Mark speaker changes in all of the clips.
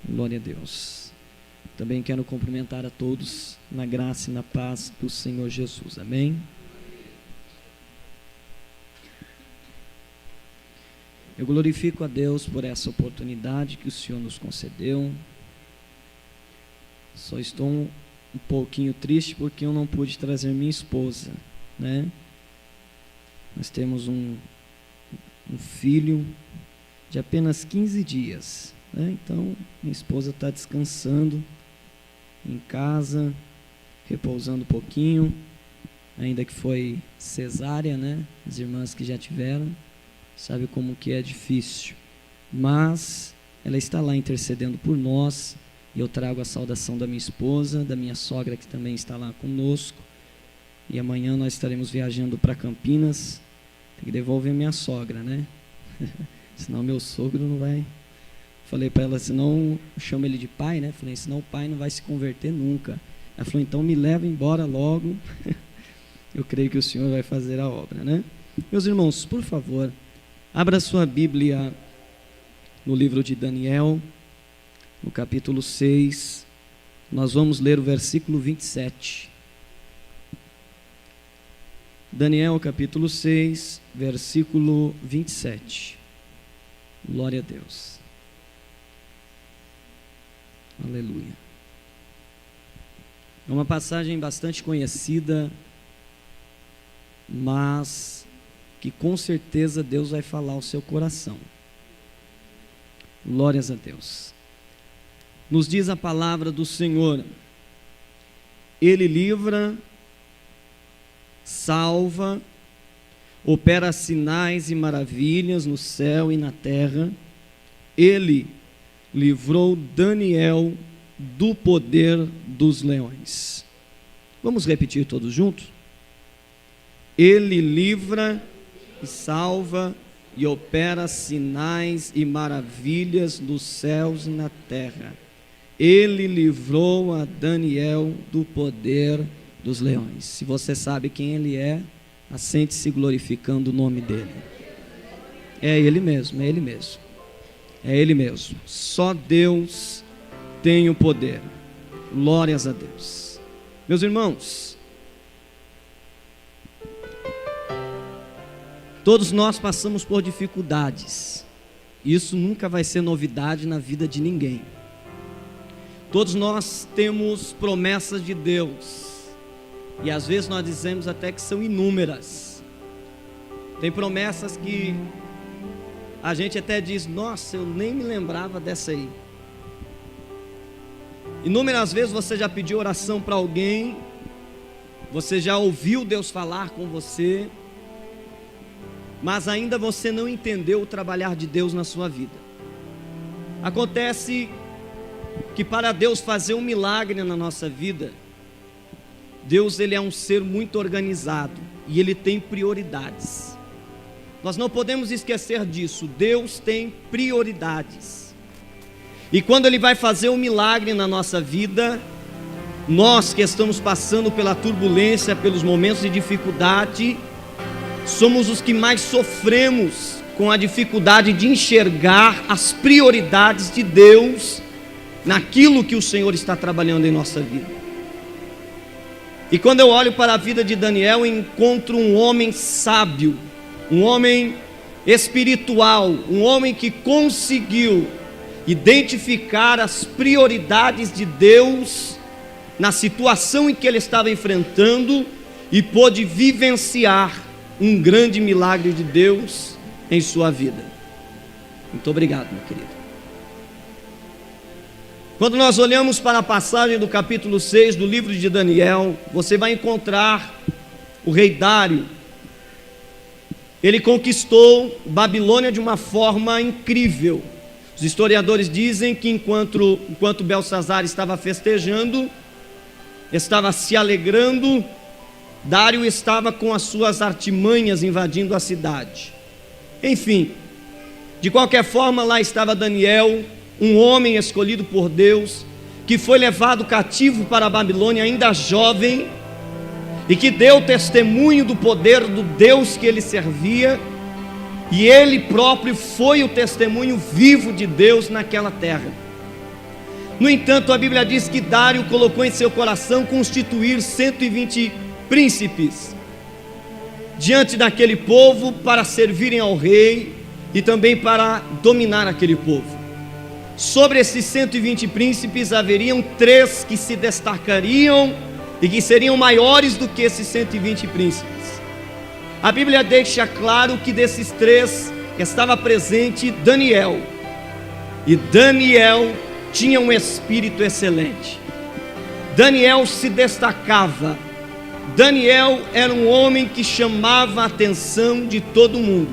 Speaker 1: Glória a Deus. Também quero cumprimentar a todos na graça e na paz do Senhor Jesus. Amém? Eu glorifico a Deus por essa oportunidade que o Senhor nos concedeu. Só estou um pouquinho triste porque eu não pude trazer minha esposa, né? Nós temos um filho de apenas 15 dias, né? Então, minha esposa está descansando em casa, repousando um pouquinho, ainda que foi cesárea, né? As irmãs que já tiveram, sabe como que é difícil, mas ela está lá intercedendo por nós, e eu trago a saudação da minha esposa, da minha sogra que também está lá conosco, e amanhã nós estaremos viajando para Campinas. Tem que devolver minha sogra, né? Senão meu sogro não vai. Falei para ela, senão eu chamo ele de pai, né? Falei, senão o pai não vai se converter nunca. Ela falou, então me leva embora logo. Eu creio que o Senhor vai fazer a obra, né? Meus irmãos, por favor, abra sua Bíblia no livro de Daniel, no capítulo 6. Nós vamos ler o versículo 27. Daniel, capítulo 6, versículo 27. Glória a Deus. Aleluia. É uma passagem bastante conhecida, mas que com certeza Deus vai falar ao seu coração. Glórias a Deus. Nos diz a palavra do Senhor: Ele livra, salva, opera sinais e maravilhas no céu e na terra. Ele livrou Daniel do poder dos leões. Vamos repetir todos juntos? Ele livra e salva e opera sinais e maravilhas nos céus e na terra. Ele livrou a Daniel do poder dos leões. Se você sabe quem ele é, assente-se glorificando o nome dele. É ele mesmo, é ele mesmo. É ele mesmo. Só Deus tem o poder. Glórias a Deus. Meus irmãos, todos nós passamos por dificuldades. Isso nunca vai ser novidade na vida de ninguém. Todos nós temos promessas de Deus, e às vezes nós dizemos até que são inúmeras. Tem promessas que a gente até diz, nossa, eu nem me lembrava dessa aí. Inúmeras vezes você já pediu oração para alguém, você já ouviu Deus falar com você, mas ainda você não entendeu o trabalhar de Deus na sua vida. Acontece que para Deus fazer um milagre na nossa vida, Deus, ele é um ser muito organizado e ele tem prioridades. Nós não podemos esquecer disso. Deus tem prioridades. E quando ele vai fazer um milagre na nossa vida, nós que estamos passando pela turbulência, pelos momentos de dificuldade, somos os que mais sofremos com a dificuldade de enxergar as prioridades de Deus naquilo que o Senhor está trabalhando em nossa vida. E quando eu olho para a vida de Daniel, eu encontro um homem sábio, um homem espiritual, um homem que conseguiu identificar as prioridades de Deus na situação em que ele estava enfrentando e pôde vivenciar um grande milagre de Deus em sua vida. Muito obrigado, meu querido. Quando nós olhamos para a passagem do capítulo 6 do livro de Daniel, você vai encontrar o rei Dário. Ele conquistou Babilônia de uma forma incrível. Os historiadores dizem que enquanto Belsazar estava festejando, estava se alegrando, Dário estava com as suas artimanhas invadindo a cidade. Enfim, de qualquer forma, lá estava Daniel, um homem escolhido por Deus, que foi levado cativo para a Babilônia ainda jovem, e que deu testemunho do poder do Deus que ele servia, e ele próprio foi o testemunho vivo de Deus naquela terra.
Speaker 2: No entanto, a Bíblia diz que Dário colocou em seu coração constituir 120 príncipes diante daquele povo para servirem ao rei e também para dominar aquele povo. Sobre esses 120 príncipes haveriam 3 que se destacariam e que seriam maiores do que esses 120 príncipes. A Bíblia deixa claro que desses 3 estava presente Daniel, e Daniel tinha um espírito excelente. Daniel se destacava. Daniel era um homem que chamava a atenção de todo mundo.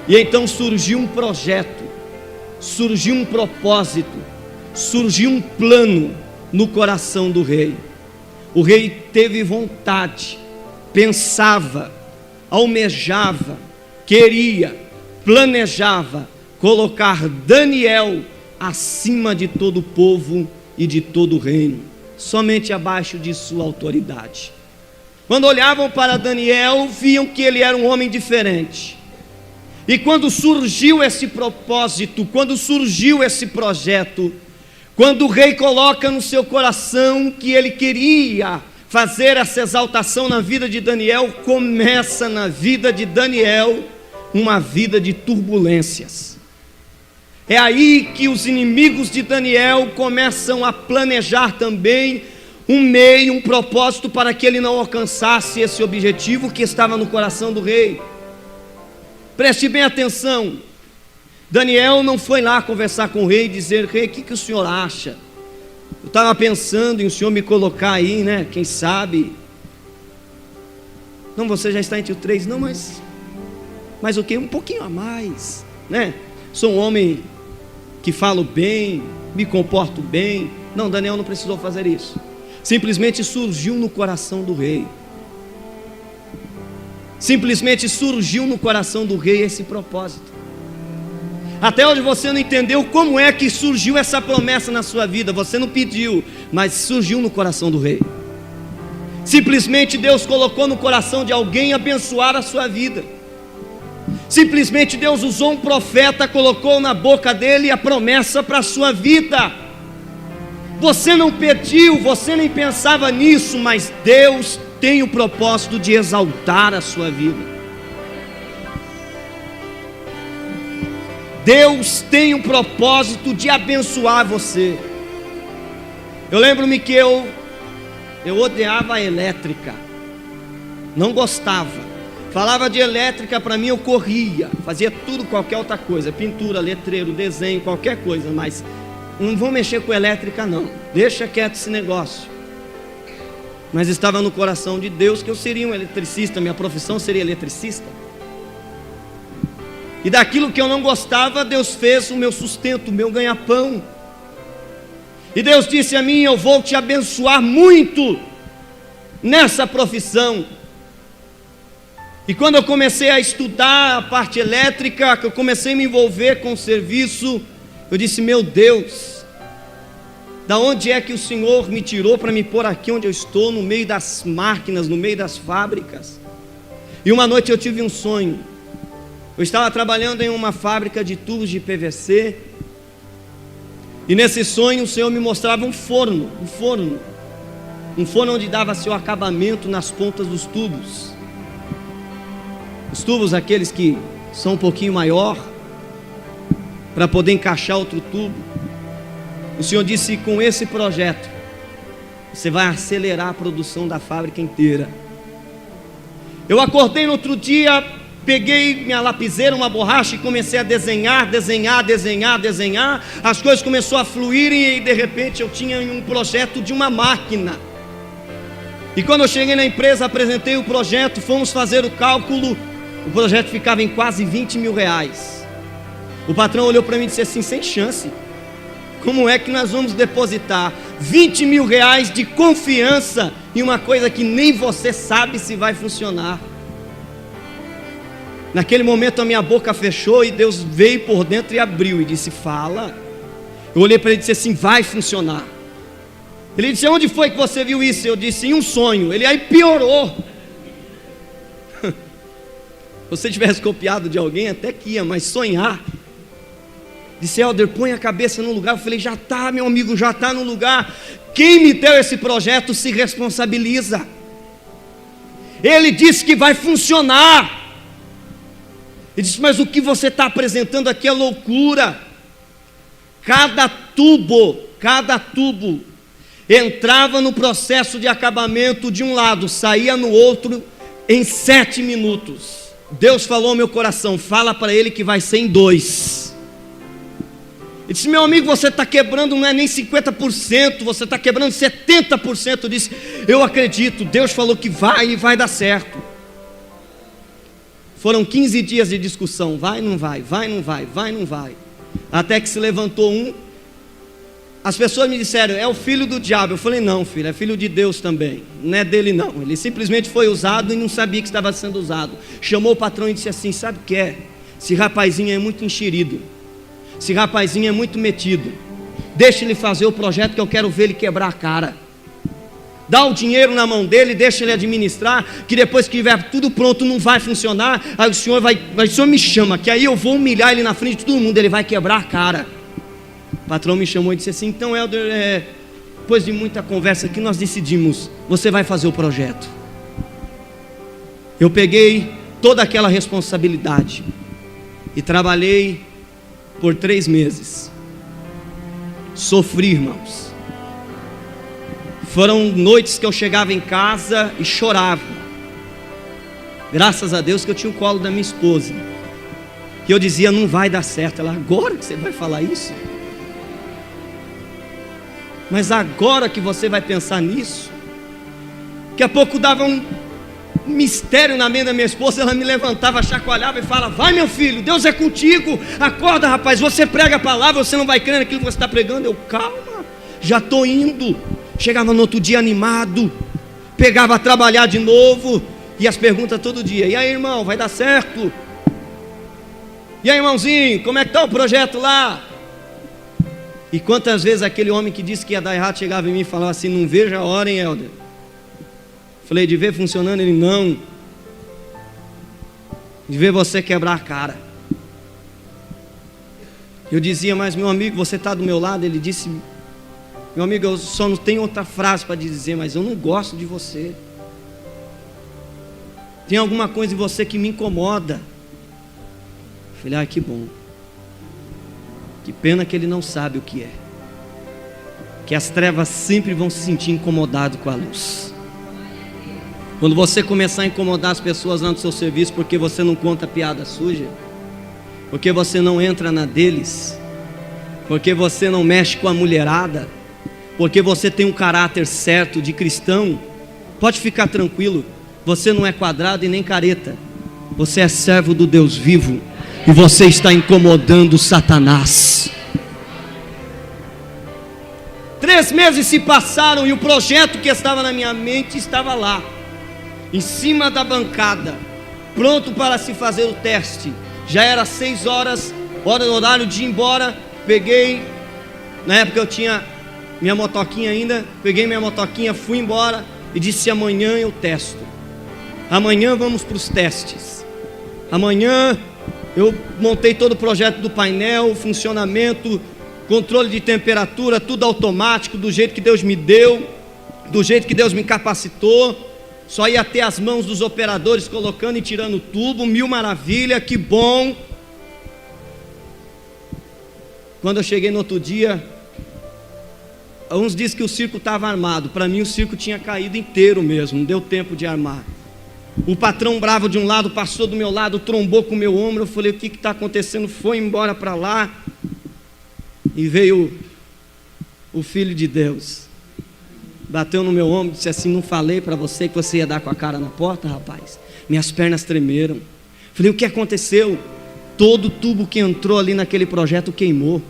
Speaker 2: E então surgiu um projeto, surgiu um propósito, surgiu um plano no coração do rei. O rei teve vontade, pensava, almejava, queria, planejava colocar Daniel acima de todo o povo e de todo o reino, somente abaixo de sua autoridade. Quando olhavam para Daniel, viam que ele era um homem diferente. E quando surgiu esse propósito, quando surgiu esse projeto, quando o rei coloca no seu coração que ele queria fazer essa exaltação na vida de Daniel, começa na vida de Daniel uma vida de turbulências. É aí que os inimigos de Daniel começam a planejar também um meio, um propósito para que ele não alcançasse esse objetivo que estava no coração do rei. Preste bem atenção. Daniel não foi lá conversar com o rei e dizer: rei, o que o senhor acha? Eu estava pensando em o senhor me colocar aí, né? Quem sabe? Não, você já está entre os 3. Não, mas o que? Um pouquinho a mais, né? Sou um homem que falo bem, me comporto bem. Não, Daniel não precisou fazer isso. Simplesmente surgiu no coração do rei. Simplesmente surgiu no coração do rei esse propósito. Até hoje você não entendeu como é que surgiu essa promessa na sua vida. Você não pediu, mas surgiu no coração do rei. Simplesmente Deus colocou no coração de alguém abençoar a sua vida. Simplesmente Deus usou um profeta, colocou na boca dele a promessa para a sua vida. Você não pediu, você nem pensava nisso, mas Deus tem o propósito de exaltar a sua vida. Deus tem o propósito de abençoar você. Eu lembro-me que eu odiava a elétrica, não gostava. Falava de elétrica, para mim eu corria, fazia tudo, qualquer outra coisa, pintura, letreiro, desenho, qualquer coisa, mas não vou mexer com elétrica não, deixa quieto esse negócio. Mas estava no coração de Deus que eu seria um eletricista, minha profissão seria eletricista. E daquilo que eu não gostava, Deus fez o meu sustento, o meu ganha-pão. E Deus disse a mim: eu vou te abençoar muito nessa profissão. E quando eu comecei a estudar a parte elétrica, que eu comecei a me envolver com o serviço, eu disse: meu Deus, da onde é que o Senhor me tirou para me pôr aqui onde eu estou, no meio das máquinas, no meio das fábricas? E uma noite eu tive um sonho. Eu estava trabalhando em uma fábrica de tubos de PVC, e nesse sonho o Senhor me mostrava um forno onde dava seu acabamento nas pontas dos tubos. Os tubos, aqueles que são um pouquinho maior, para poder encaixar outro tubo. O Senhor disse: com esse projeto você vai acelerar a produção da fábrica inteira. Eu acordei no outro dia, peguei minha lapiseira, uma borracha, e comecei a desenhar. As coisas começaram a fluir, e de repente eu tinha um projeto de uma máquina. E quando eu cheguei na empresa, apresentei o projeto, fomos fazer o cálculo. O projeto ficava em quase 20 mil reais. O patrão olhou para mim e disse assim: sem chance. Como é que nós vamos depositar 20 mil reais de confiança em uma coisa que nem você sabe se vai funcionar? Naquele momento a minha boca fechou, e Deus veio por dentro e abriu e disse: fala. Eu olhei para ele e disse assim: vai funcionar. Ele disse: onde foi que você viu isso? Eu disse: em um sonho. Ele: aí piorou. Se você tivesse copiado de alguém, até que ia, mas sonhar. Disse: Helder, põe a cabeça no lugar. Eu falei: já está, meu amigo, já está no lugar. Quem me deu esse projeto se responsabiliza. Ele disse que vai funcionar. Ele disse: mas o que você está apresentando aqui é loucura. Cada tubo entrava no processo de acabamento de um lado, saía no outro em 7 minutos. Deus falou ao meu coração: fala para ele que vai ser em 2. Ele disse: meu amigo, você está quebrando, não é nem 50%, você está quebrando 70%. Eu disse: eu acredito, Deus falou que vai e vai dar certo. Foram 15 dias de discussão, vai, não vai, vai, não vai, vai, não vai. Até que se levantou um. As pessoas me disseram: é o filho do diabo. Eu falei: não, filho, é filho de Deus também, não é dele não. Ele simplesmente foi usado e não sabia que estava sendo usado. Chamou o patrão e disse assim: sabe o que é? Esse rapazinho é muito enxerido, esse rapazinho é muito metido, deixa ele fazer o projeto que eu quero ver ele quebrar a cara. Dá o dinheiro na mão dele, deixa ele administrar, que depois que tiver tudo pronto não vai funcionar. Aí o senhor me chama, que aí eu vou humilhar ele na frente de todo mundo, ele vai quebrar a cara. O patrão me chamou e disse assim: então, Helder, depois de muita conversa aqui, nós decidimos, você vai fazer o projeto. Eu peguei toda aquela responsabilidade e trabalhei por 3 meses. Sofri, irmãos. Foram noites que eu chegava em casa e chorava. Graças a Deus que eu tinha o colo da minha esposa, que eu dizia: não vai dar certo. Ela: agora que você vai falar isso? Mas agora que você vai pensar nisso? Daqui a pouco dava um mistério na mente da minha esposa. Ela me levantava, chacoalhava e fala: vai, meu filho, Deus é contigo, acorda, rapaz, você prega a palavra, você não vai crer naquilo que você está pregando. Eu: calma, já estou indo. Chegava no outro dia animado, pegava a trabalhar de novo, e as perguntas todo dia: e aí, irmão, vai dar certo? E aí, irmãozinho, como é que está o projeto lá? E quantas vezes aquele homem que disse que ia dar errado chegava em mim e falava assim: não vejo a hora, hein, Helder? Falei: de ver funcionando? Ele: não, de ver você quebrar a cara. Eu dizia: mas meu amigo, você está do meu lado? Ele disse: meu amigo, eu só não tenho outra frase para dizer, mas eu não gosto de você. Tem alguma coisa em você que me incomoda. Eu falei: ah, que bom. Que pena que ele não sabe o que é. Que as trevas sempre vão se sentir incomodadas com a luz. Quando você começar a incomodar as pessoas lá no seu serviço, porque você não conta piada suja, porque você não entra na deles, porque você não mexe com a mulherada, porque você tem um caráter certo de cristão, pode ficar tranquilo. Você não é quadrado e nem careta. Você é servo do Deus vivo, e você está incomodando Satanás. 3 meses se passaram e o projeto que estava na minha mente estava lá, em cima da bancada, pronto para se fazer o teste. Já era 6 horas, horário de ir embora. Peguei, na época eu tinha minha motoquinha ainda, peguei minha motoquinha, fui embora e disse: amanhã eu testo. Amanhã vamos para os testes. Amanhã eu montei todo o projeto do painel, funcionamento, controle de temperatura, tudo automático, do jeito que Deus me deu, do jeito que Deus me capacitou. Só ia ter as mãos dos operadores colocando e tirando tubo, 1000 maravilha, que bom. Quando eu cheguei no outro dia, uns dizem que o circo estava armado. Para mim o circo tinha caído inteiro mesmo, não deu tempo de armar. O patrão bravo de um lado passou do meu lado, trombou com o meu ombro. Eu falei: o que está acontecendo? Foi embora para lá. E veio o Filho de Deus, bateu no meu ombro e disse assim: não falei para você que você ia dar com a cara na porta, rapaz? Minhas pernas tremeram. Falei: o que aconteceu? Todo tubo que entrou ali naquele projeto queimou.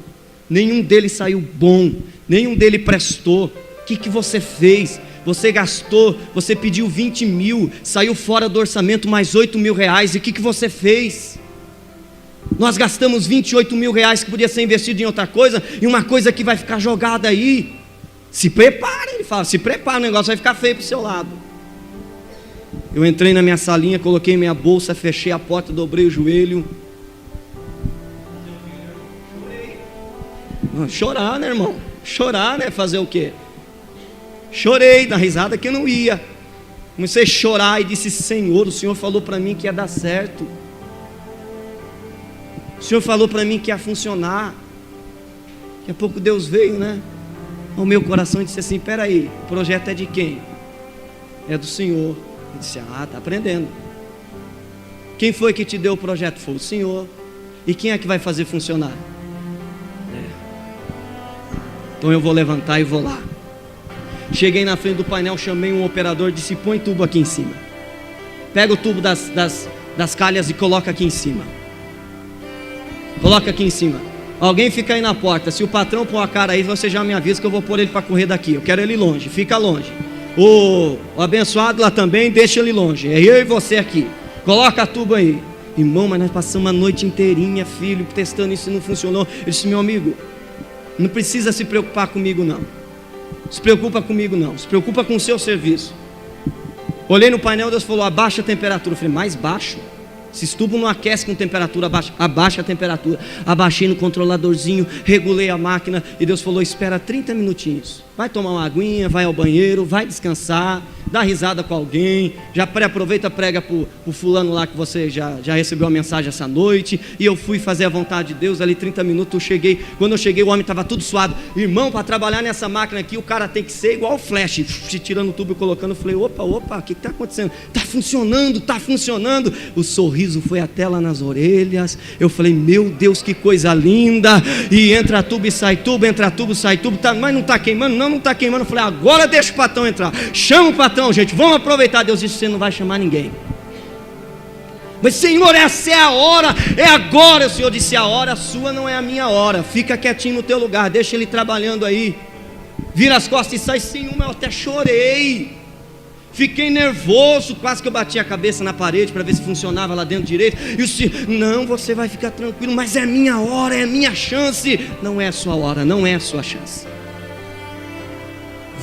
Speaker 2: Nenhum deles saiu bom, nenhum deles prestou. O que você fez? Você gastou, você pediu 20 mil, saiu fora do orçamento mais 8 mil reais. E o que você fez? Nós gastamos 28 mil reais que podia ser investido em outra coisa, e uma coisa que vai ficar jogada aí. Se prepara, ele fala: se prepara, o negócio vai ficar feio para o seu lado. Eu entrei na minha salinha, coloquei minha bolsa, fechei a porta, dobrei o joelho. Chorar, né, irmão? Chorar, né? Fazer o quê? Chorei, da risada que eu não ia. Comecei a chorar e disse: Senhor, o Senhor falou para mim que ia dar certo. O Senhor falou para mim que ia funcionar. Daqui a pouco Deus veio, né, ao meu coração e disse assim: peraí, o projeto é de quem? É do Senhor. Eu disse: ah, está aprendendo. Quem foi que te deu o projeto? Foi o Senhor. E quem é que vai fazer funcionar? Então eu vou levantar e vou lá. Cheguei na frente do painel, chamei um operador e disse: põe tubo aqui em cima. Pega o tubo das calhas e coloca aqui em cima. Coloca aqui em cima. Alguém fica aí na porta. Se o patrão pôr a cara aí, você já me avisa que eu vou pôr ele para correr daqui. Eu quero ele longe, fica longe. O abençoado lá também, deixa ele longe. É eu e você aqui. Coloca a tubo aí. Irmão, mas nós passamos a noite inteirinha, filho, testando isso e não funcionou. Eu disse: meu amigo, não precisa se preocupar comigo não. Se preocupa comigo não. Se preocupa com o seu serviço. Olhei no painel, Deus falou: abaixa a temperatura. Eu falei: mais baixo? Esse tubo não aquece com temperatura baixa. Abaixa a temperatura. Abaixei no controladorzinho, regulei a máquina. E Deus falou: espera 30 minutinhos. Vai tomar uma aguinha, vai ao banheiro, vai descansar, dá risada com alguém. Já aproveita, prega pro fulano lá que você já recebeu a mensagem essa noite. E eu fui fazer a vontade de Deus. Ali 30 minutos eu cheguei. Quando eu cheguei, o homem estava tudo suado. Irmão, para trabalhar nessa máquina aqui, o cara tem que ser igual o Flash, tirando o tubo e colocando. Eu falei: opa, o que está acontecendo? Está funcionando. O sorriso foi até lá nas orelhas. Eu falei: meu Deus, que coisa linda. E entra tubo e sai tubo, entra tubo, sai tubo. Tá, mas não está queimando? Não está queimando. Eu falei: agora deixa o patrão entrar. Chama o patrão, gente, vamos aproveitar. Deus disse: você não vai chamar ninguém. Mas Senhor, essa é a hora, é agora. O Senhor disse: a hora sua não é a minha hora. Fica quietinho no teu lugar, deixa ele trabalhando aí. Vira as costas e sai. Senhor, eu até chorei. Fiquei nervoso, quase que eu bati a cabeça na parede para ver se funcionava lá dentro direito. E o Senhor: não, você vai ficar tranquilo, mas é minha hora, é minha chance. Não é a sua hora, não é a sua chance.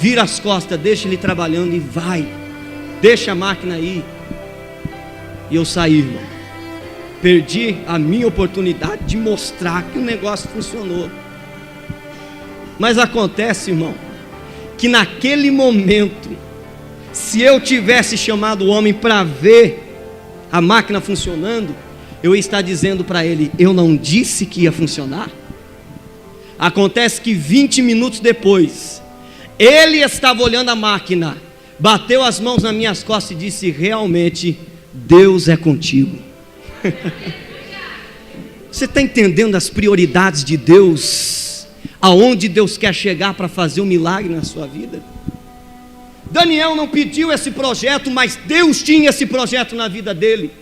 Speaker 2: Vira as costas, deixa ele trabalhando e vai. Deixa a máquina aí. E eu saí, irmão. Perdi a minha oportunidade de mostrar que o negócio funcionou. Mas acontece, irmão, que naquele momento, se eu tivesse chamado o homem para ver a máquina funcionando, eu ia estar dizendo para ele: eu não disse que ia funcionar? Acontece que 20 minutos depois, ele estava olhando a máquina, bateu as mãos nas minhas costas e disse: realmente, Deus é contigo. Você está entendendo as prioridades de Deus? Aonde Deus quer chegar para fazer um milagre na sua vida? Daniel não pediu esse projeto, mas Deus tinha esse projeto na vida dele.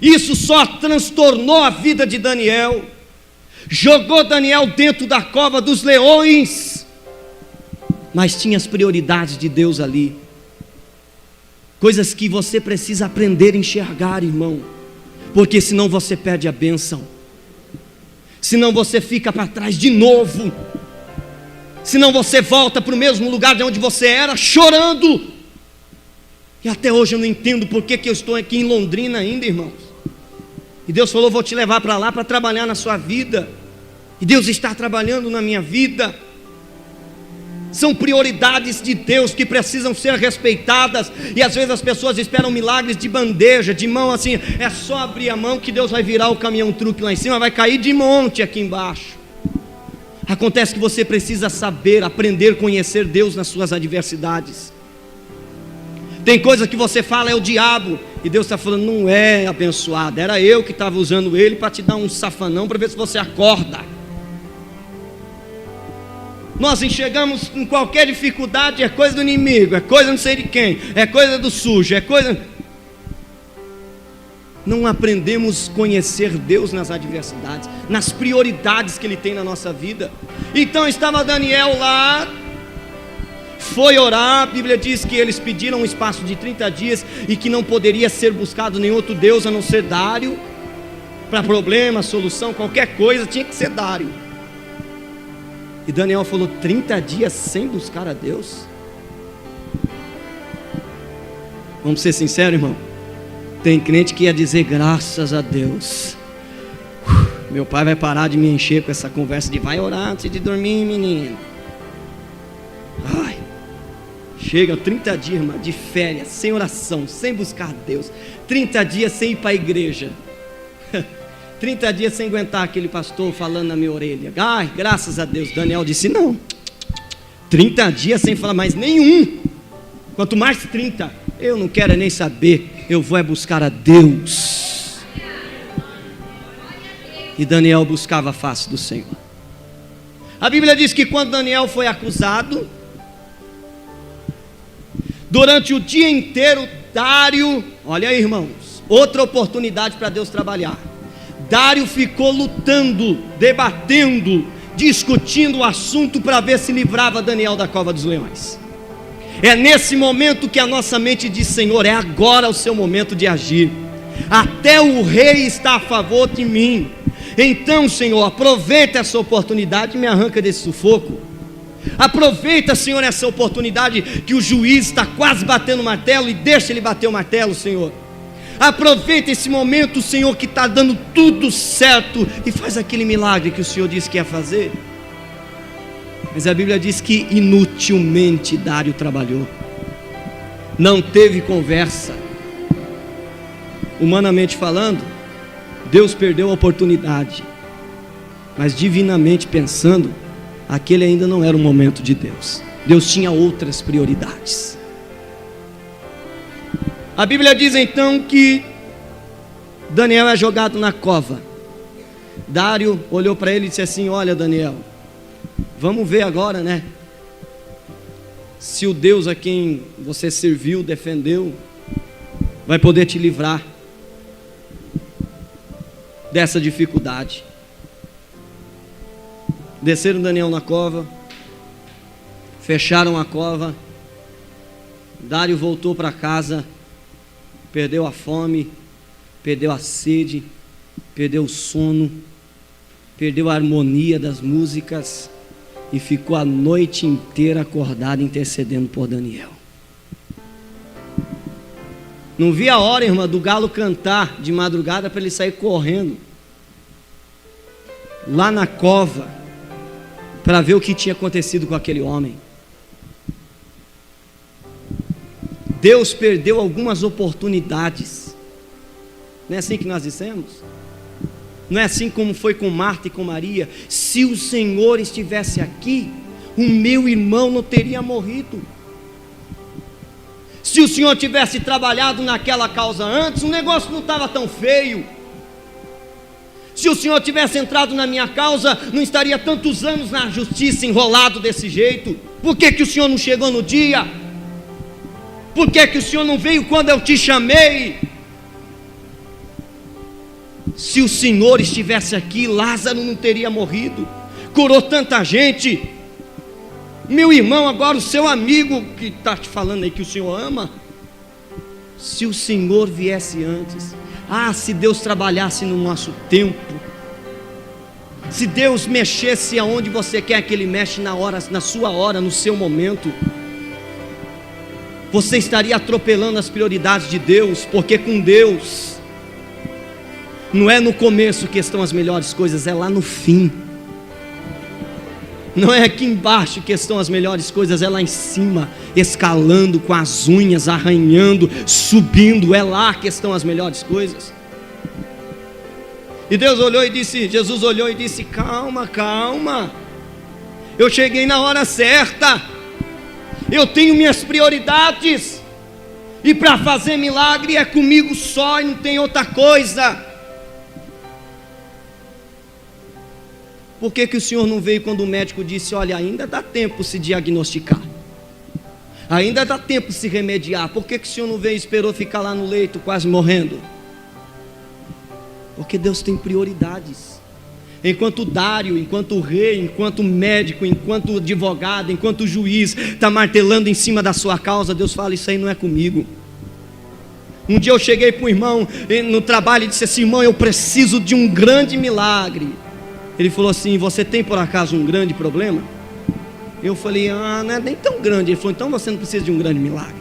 Speaker 2: Isso só transtornou a vida de Daniel, jogou Daniel dentro da cova dos leões, mas tinha as prioridades de Deus ali. Coisas que você precisa aprender a enxergar, irmão, porque senão você perde a bênção, senão você fica para trás de novo, senão você volta para o mesmo lugar de onde você era, chorando. E até hoje eu não entendo por que eu estou aqui em Londrina ainda, irmãos. E Deus falou: vou te levar para lá para trabalhar na sua vida. E Deus está trabalhando na minha vida. São prioridades de Deus que precisam ser respeitadas. E às vezes as pessoas esperam milagres de bandeja, de mão assim. É só abrir a mão que Deus vai virar o caminhão truque lá em cima, vai cair de monte aqui embaixo. Acontece que você precisa saber, aprender, conhecer Deus nas suas adversidades. Tem coisa que você fala: é o diabo. E Deus está falando: não é, abençoado, era eu que estava usando ele para te dar um safanão, para ver se você acorda. Nós enxergamos em qualquer dificuldade, é coisa do inimigo, é coisa não sei de quem, é coisa do sujo, é coisa... Não aprendemos a conhecer Deus nas adversidades, nas prioridades que Ele tem na nossa vida. Então estava Daniel lá, foi orar. A Bíblia diz que eles pediram um espaço de 30 dias e que não poderia ser buscado nenhum outro Deus a não ser Dário. Para problema, solução, qualquer coisa, tinha que ser Dário. E Daniel falou: 30 dias sem buscar a Deus? Vamos ser sinceros, irmão. Tem crente que ia dizer: graças a Deus. Meu pai vai parar de me encher com essa conversa de vai orar antes de dormir, menino. Ai, chega 30 dias, irmã, de férias, sem oração, sem buscar Deus. 30 dias sem ir para a igreja. 30 dias sem aguentar aquele pastor falando na minha orelha. Ai, graças a Deus. Daniel disse não. 30 dias sem falar mais nenhum. Quanto mais 30. Eu não quero nem saber. Eu vou buscar a Deus. E Daniel buscava a face do Senhor. A Bíblia diz que quando Daniel foi acusado, durante o dia inteiro, Dário, olha aí, irmãos, outra oportunidade para Deus trabalhar. Dário ficou lutando, debatendo, discutindo o assunto para ver se livrava Daniel da cova dos leões. É nesse momento que a nossa mente diz: Senhor, é agora o seu momento de agir. Até o rei está a favor de mim. Então, Senhor, aproveita essa oportunidade e me arranca desse sufoco. Aproveita, Senhor, essa oportunidade que o juiz está quase batendo o martelo, e deixa ele bater o martelo, Senhor. Aproveita esse momento, Senhor, que está dando tudo certo, e faz aquele milagre que o Senhor disse que ia fazer. Mas a Bíblia diz que inutilmente Dário trabalhou. Não teve conversa. Humanamente falando, Deus perdeu a oportunidade. Mas divinamente pensando, aquele ainda não era o momento de Deus. Deus tinha outras prioridades. A Bíblia diz então que Daniel é jogado na cova. Dário olhou para ele e disse assim: olha, Daniel, vamos ver agora, né? Se o Deus a quem você serviu, defendeu, vai poder te livrar dessa dificuldade. Desceram Daniel na cova, fecharam a cova. Dário voltou para casa, perdeu a fome, perdeu a sede, perdeu o sono, perdeu a harmonia das músicas e ficou a noite inteira acordado intercedendo por Daniel. Não via a hora, irmã, do galo cantar de madrugada para ele sair correndo lá na cova para ver o que tinha acontecido com aquele homem. Deus perdeu algumas oportunidades. Não é assim que nós dissemos? Não é assim como foi com Marta e com Maria? Se o Senhor estivesse aqui, o meu irmão não teria morrido. Se o Senhor tivesse trabalhado naquela causa antes, o negócio não estava tão feio. Se o Senhor tivesse entrado na minha causa, não estaria tantos anos na justiça enrolado desse jeito. Por que que o Senhor não chegou no dia? Por que que o Senhor não veio quando eu te chamei? Se o Senhor estivesse aqui, Lázaro não teria morrido. Curou tanta gente. Meu irmão, agora o seu amigo que está te falando aí que o Senhor ama, se o Senhor viesse antes. Se Deus trabalhasse no nosso tempo, se Deus mexesse aonde você quer que Ele mexe na hora, na sua hora, no seu momento, você estaria atropelando as prioridades de Deus, porque com Deus não é no começo que estão as melhores coisas, é lá no fim. Não é aqui embaixo que estão as melhores coisas, é lá em cima, escalando com as unhas, arranhando, subindo, é lá que estão as melhores coisas. E Deus olhou e disse, Jesus olhou e disse: calma, calma, eu cheguei na hora certa, eu tenho minhas prioridades, e para fazer milagre é comigo só e não tem outra coisa. Por que que o Senhor não veio quando o médico disse: olha, ainda dá tempo se diagnosticar, ainda dá tempo se remediar? Por que que o Senhor não veio e esperou ficar lá no leito quase morrendo? Porque Deus tem prioridades. Enquanto Dário, enquanto rei, enquanto médico, enquanto advogado, enquanto juiz está martelando em cima da sua causa, Deus fala: isso aí não é comigo. Um dia eu cheguei para um irmão no trabalho e disse assim: irmão, eu preciso de um grande milagre. Ele falou assim: você tem por acaso um grande problema? Eu falei: não é nem tão grande. Ele falou: então você não precisa de um grande milagre.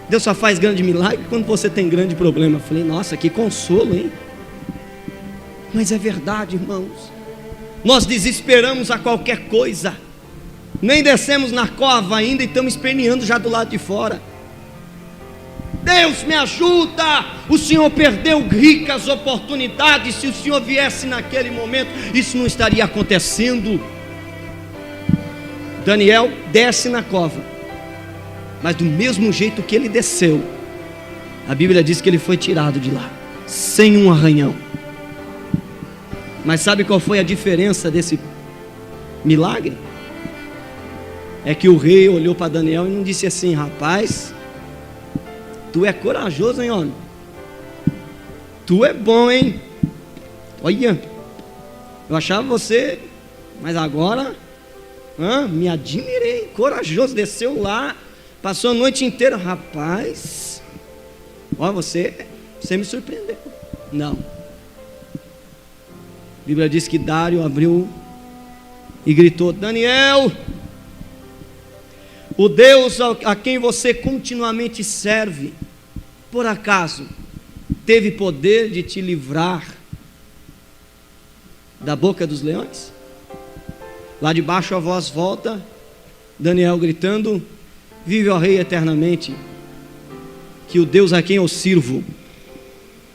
Speaker 2: Deus só faz grande milagre quando você tem grande problema. Eu falei: nossa, que consolo, hein? Mas é verdade, irmãos. Nós desesperamos a qualquer coisa. Nem descemos na cova ainda e estamos esperneando já do lado de fora. Deus me ajuda, o Senhor perdeu ricas oportunidades. Se o Senhor viesse naquele momento, isso não estaria acontecendo. Daniel desce na cova, mas do mesmo jeito que ele desceu, a Bíblia diz que ele foi tirado de lá, sem um arranhão. Mas sabe qual foi a diferença desse milagre? É que o rei olhou para Daniel e não disse assim: rapaz, tu é corajoso, hein, homem? Tu é bom, hein? Olha, eu achava você, mas agora me admirei. Corajoso, desceu lá, passou a noite inteira. Rapaz, olha, você me surpreendeu. Não. A Bíblia diz que Dário abriu e gritou: Daniel, o Deus a quem você continuamente serve, por acaso teve poder de te livrar da boca dos leões? Lá de baixo a voz volta, Daniel gritando: vive, ó rei, eternamente, que o Deus a quem eu sirvo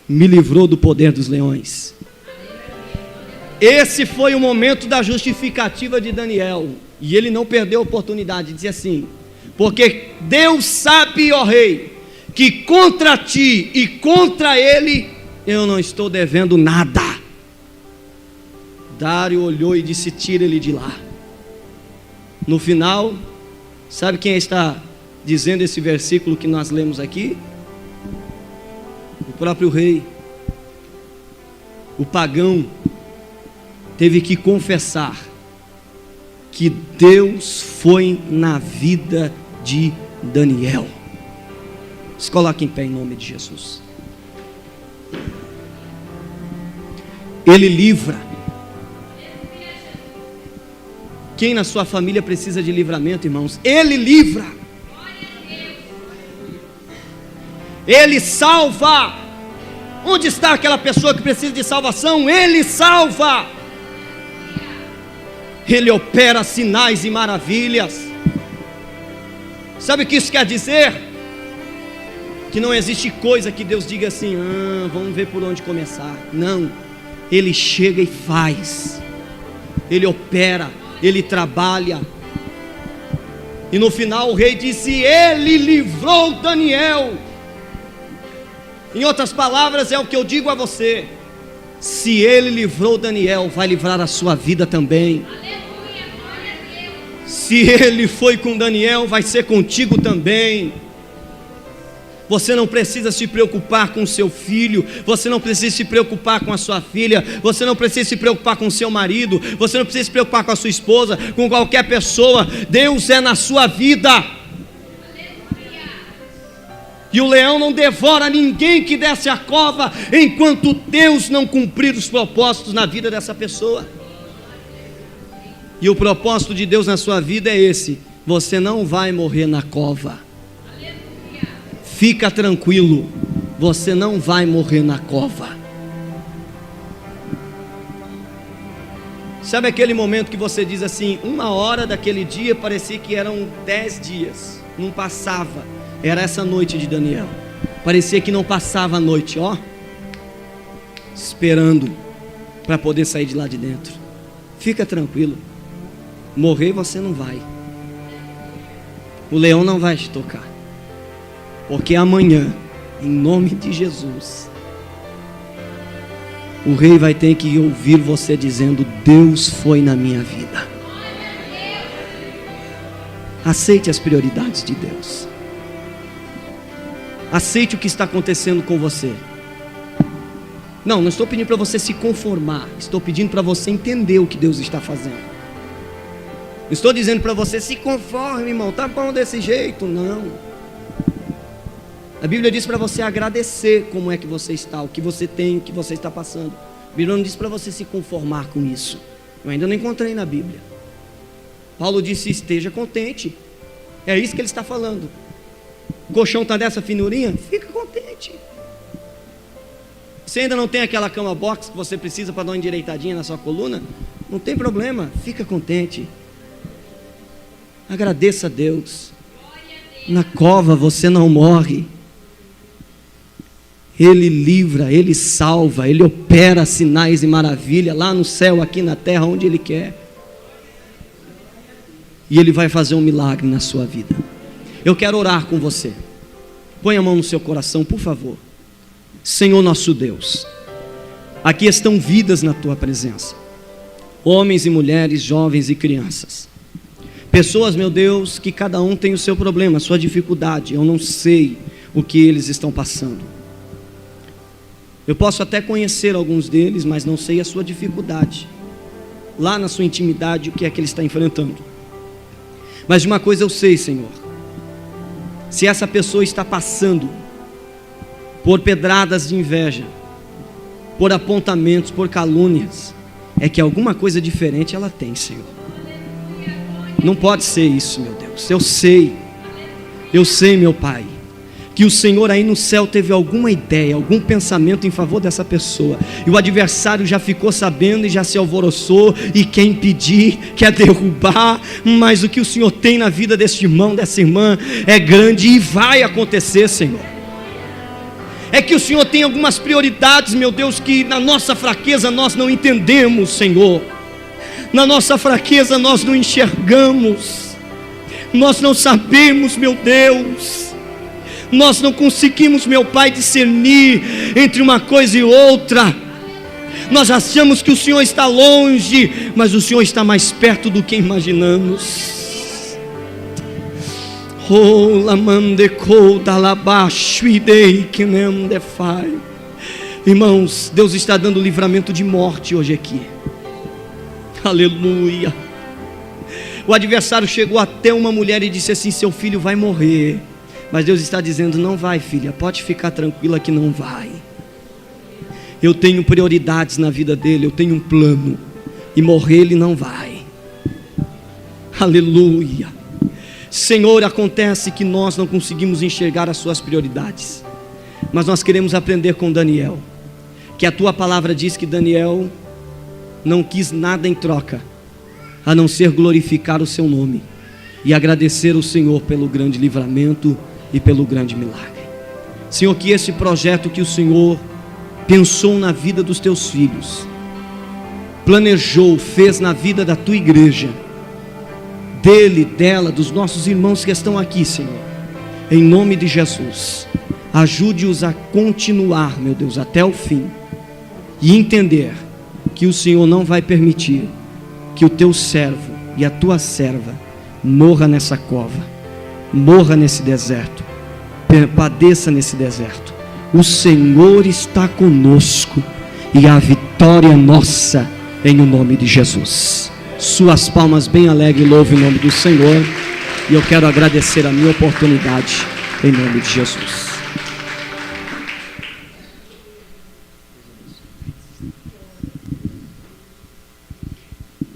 Speaker 2: me livrou do poder dos leões. Esse foi o momento da justificativa de Daniel, e ele não perdeu a oportunidade de dizer assim: porque Deus sabe, ó rei, que contra ti e contra ele eu não estou devendo nada. Dário olhou e disse: tira ele de lá. No final, sabe quem está dizendo esse versículo que nós lemos aqui? O próprio rei. O pagão teve que confessar que Deus foi na vida de Daniel. Se coloque em pé em nome de Jesus. Ele livra. Quem na sua família precisa de livramento, irmãos? Ele livra. Ele salva. Onde está aquela pessoa que precisa de salvação? Ele salva. Ele opera sinais e maravilhas. Sabe o que isso quer dizer? Que não existe coisa que Deus diga assim: vamos ver por onde começar. Não, Ele chega e faz. Ele opera, Ele trabalha. E no final o rei disse: Ele livrou Daniel. Em outras palavras, é o que eu digo a você: se Ele livrou Daniel, vai livrar a sua vida também. Se Ele foi com Daniel, vai ser contigo também. Você não precisa se preocupar com o seu filho, você não precisa se preocupar com a sua filha, você não precisa se preocupar com o seu marido, você não precisa se preocupar com a sua esposa, com qualquer pessoa. Deus é na sua vida. E o leão não devora ninguém que desce a cova, enquanto Deus não cumprir os propósitos na vida dessa pessoa. E o propósito de Deus na sua vida é esse: você não vai morrer na cova. Fica tranquilo, você não vai morrer na cova. Sabe aquele momento que você diz assim: uma hora daquele dia parecia que eram 10 dias, não passava. Era essa noite de Daniel. Parecia que não passava a noite, esperando para poder sair de lá de dentro. Fica tranquilo, morrer você não vai. O leão não vai te tocar. Porque amanhã, em nome de Jesus, o rei vai ter que ouvir você dizendo: Deus foi na minha vida. Aceite as prioridades de Deus. Aceite o que está acontecendo com você. Não estou pedindo para você se conformar. Estou pedindo para você entender o que Deus está fazendo. Não estou dizendo para você: se conforme, irmão, tá bom desse jeito. Não. A Bíblia diz para você agradecer como é que você está, o que você tem, o que você está passando. A Bíblia não diz para você se conformar com isso. Eu ainda não encontrei na Bíblia. Paulo disse: esteja contente. É isso que ele está falando. O colchão está dessa finurinha? Fica contente. Você ainda não tem aquela cama box que você precisa para dar uma endireitadinha na sua coluna? Não tem problema, fica contente. Agradeça a Deus. Na cova você não morre. Ele livra, Ele salva, Ele opera sinais e maravilhas lá no céu, aqui na terra, onde Ele quer. E Ele vai fazer um milagre na sua vida. Eu quero orar com você. Põe a mão no seu coração, por favor. Senhor nosso Deus, aqui estão vidas na Tua presença. Homens e mulheres, jovens e crianças. Pessoas, meu Deus, que cada um tem o seu problema, a sua dificuldade. Eu não sei o que eles estão passando. Eu posso até conhecer alguns deles, mas não sei a sua dificuldade. Lá na sua intimidade, o que é que ele está enfrentando. Mas de uma coisa eu sei, Senhor. Se essa pessoa está passando por pedradas de inveja, por apontamentos, por calúnias, é que alguma coisa diferente ela tem, Senhor. Não pode ser isso, meu Deus. Eu sei, meu Pai, que o Senhor aí no céu teve alguma ideia, algum pensamento em favor dessa pessoa, e o adversário já ficou sabendo e já se alvoroçou, e quer impedir, quer derrubar, mas o que o Senhor tem na vida deste irmão, dessa irmã, é grande e vai acontecer, Senhor. É que o Senhor tem algumas prioridades, meu Deus, que na nossa fraqueza nós não entendemos, Senhor. Na nossa fraqueza nós não enxergamos, nós não sabemos, meu Deus. Nós não conseguimos, meu Pai, discernir entre uma coisa e outra. Nós achamos que o Senhor está longe, mas o Senhor está mais perto do que imaginamos. Irmãos, Deus está dando livramento de morte hoje aqui. Aleluia. O adversário chegou até uma mulher e disse assim: seu filho vai morrer. Mas Deus está dizendo: não vai, filha, pode ficar tranquila que não vai. Eu tenho prioridades na vida dele, eu tenho um plano, e morrer ele não vai. Aleluia. Senhor, acontece que nós não conseguimos enxergar as suas prioridades, mas nós queremos aprender com Daniel, que a tua palavra diz que Daniel não quis nada em troca, a não ser glorificar o seu nome e agradecer o Senhor pelo grande livramento e pelo grande milagre. Senhor, que esse projeto que o Senhor pensou na vida dos teus filhos, planejou, fez na vida da tua igreja, dele, dela, dos nossos irmãos que estão aqui, Senhor, em nome de Jesus, ajude-os a continuar, meu Deus, até o fim, e entender que o Senhor não vai permitir que o teu servo e a tua serva morra nessa cova, morra nesse deserto, padeça nesse deserto. O Senhor está conosco e a vitória é nossa, em o nome de Jesus. Suas palmas bem alegres, louve o nome do Senhor. E eu quero agradecer a minha oportunidade, em nome de Jesus.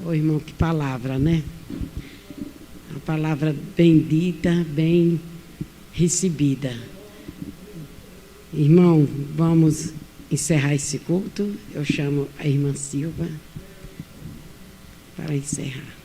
Speaker 3: Ô irmão, que palavra, né? Uma palavra bendita, bem recebida. Irmão, vamos encerrar esse culto. Eu chamo a irmã Silva para encerrar.